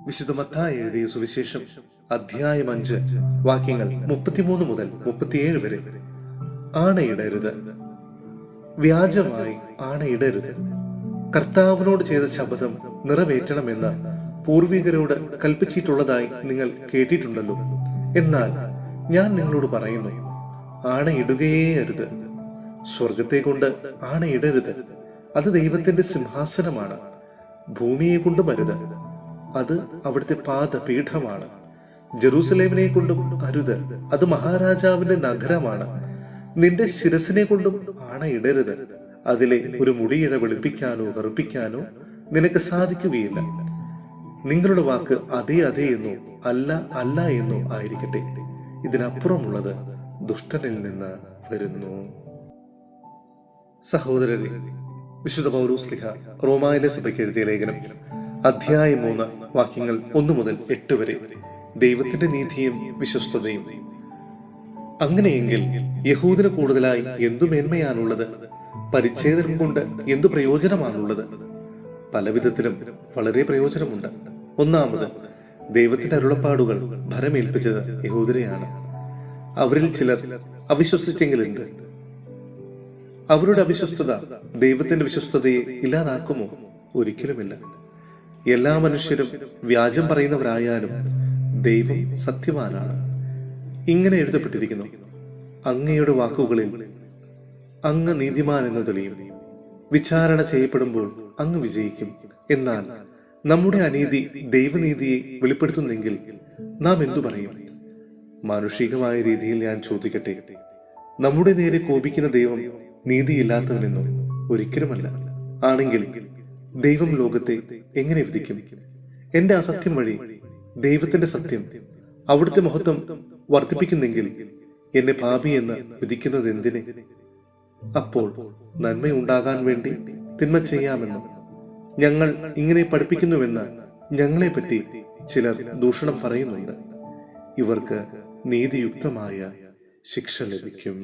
വിശുദ്ധ മത്തായി എഴുതിയ സുവിശേഷം അധ്യായം 5 വാക്യങ്ങൾ 33 മുതൽ 37 വരെ. ആണയിടരുത്, വ്യാജമായി ആണയിടരുത്. കർത്താവിനോട് ചെയ്ത ശപഥം നിറവേറ്റണമെന്ന് പൂർവികരോട് കൽപ്പിച്ചിട്ടുള്ളതായി നിങ്ങൾ കേട്ടിട്ടുണ്ടല്ലോ. എന്നാൽ ഞാൻ നിങ്ങളോട് പറയുന്നു, ആണയിടുകയേ അരുത്. സ്വർഗത്തെ കൊണ്ട് ആണയിടരുത്, അത് ദൈവത്തിന്റെ സിംഹാസനമാണ്. ഭൂമിയെ കൊണ്ടും അരുത്, അത് അവിടുത്തെ പാദപീഠമാണ്. ജെറൂസലേമിനെ കൊണ്ടും അരുത്, അത് മഹാരാജാവിന്റെ നഗരമാണ്. നിന്റെ ശിരസിനെ കൊണ്ടും ആണയിടരുത്, അതിലെ ഒരു മുടിയിഴ വെളുപ്പിക്കാനോ കറുപ്പിക്കാനോ നിനക്ക് സാധിക്കുകയില്ല. നിങ്ങളുടെ വാക്ക് അതെ അതെ എന്നോ അല്ല അല്ല എന്നോ ആയിരിക്കട്ടെ. ഇതിനപ്പുറമുള്ളത് ദുഷ്ടനിൽ നിന്ന് വരുന്നു. സഹോദരരെ, വിശുദ്ധ പൗലോസ്ലീഹ റോമായിലെ സഭയ്ക്ക് എഴുതിയ ലേഖനം അധ്യായം 3 വാക്യങ്ങൾ 1 മുതൽ 8 വരെ. ദൈവത്തിന്റെ നീതിയും വിശ്വസ്തതയും. അങ്ങനെയെങ്കിൽ യഹൂദന് കൂടുതലായി എന്തു മേന്മയാണുള്ളത്? പരിച്ഛേദനം കൊണ്ട് എന്തു പ്രയോജനമാണുള്ളത്? പലവിധത്തിലും വളരെ പ്രയോജനമുണ്ട്. ഒന്നാമത്, ദൈവത്തിന്റെ അരുളപ്പാടുകൾ ഭരമേൽപ്പിച്ചത് യഹൂദരെയാണ്. അവരിൽ ചിലർ അവിശ്വസിച്ചെങ്കിലെന്ത്? അവരുടെ അവിശ്വസ്തത ദൈവത്തിന്റെ വിശ്വസ്തതയെ ഇല്ലാതാക്കുമോ? ഒരിക്കലുമില്ല. എല്ലാ മനുഷ്യരും വ്യാജം പറയുന്നവരായാലും ദൈവം സത്യവാനാണ്. ഇങ്ങനെ എഴുതപ്പെട്ടിരിക്കുന്നു, അങ്ങയുടെ വാക്കുകളിൽ അങ്ങ് നീതിമാൻ എന്ന് തെളിയും. വിചാരണ ചെയ്യപ്പെടുമ്പോൾ അങ്ങ് വിജയിക്കും. എന്നാൽ നമ്മുടെ അനീതി ദൈവനീതിയെ വെളിപ്പെടുത്തുന്നെങ്കിൽ നാം എന്തു പറയും? മാനുഷികമായ രീതിയിൽ ഞാൻ ചോദിക്കട്ടെ, നമ്മുടെ നേരെ കോപിക്കുന്ന ദൈവം നീതിയില്ലാത്തവനെന്നോ? ഒരിക്കലുമല്ല. ആണെങ്കിൽ ദൈവം ലോകത്തെ എങ്ങനെ വിധിക്കും? എന്റെ അസത്യം വഴി ദൈവത്തിന്റെ സത്യം, അവിടുത്തെ മഹത്വം വർദ്ധിപ്പിക്കുന്നെങ്കിൽ എന്നെ പാപി എന്ന് വിധിക്കുന്നത് എന്തിനെ? അപ്പോൾ നന്മയുണ്ടാകാൻ വേണ്ടി തിന്മ ചെയ്യാമെന്നും ഞങ്ങൾ ഇങ്ങനെ പഠിപ്പിക്കുന്നുവെന്ന് ഞങ്ങളെ പറ്റി ചിലർ ദൂഷണം പറയുന്നുണ്ട്. ഇവർക്ക് നീതിയുക്തമായ ശിക്ഷ ലഭിക്കും.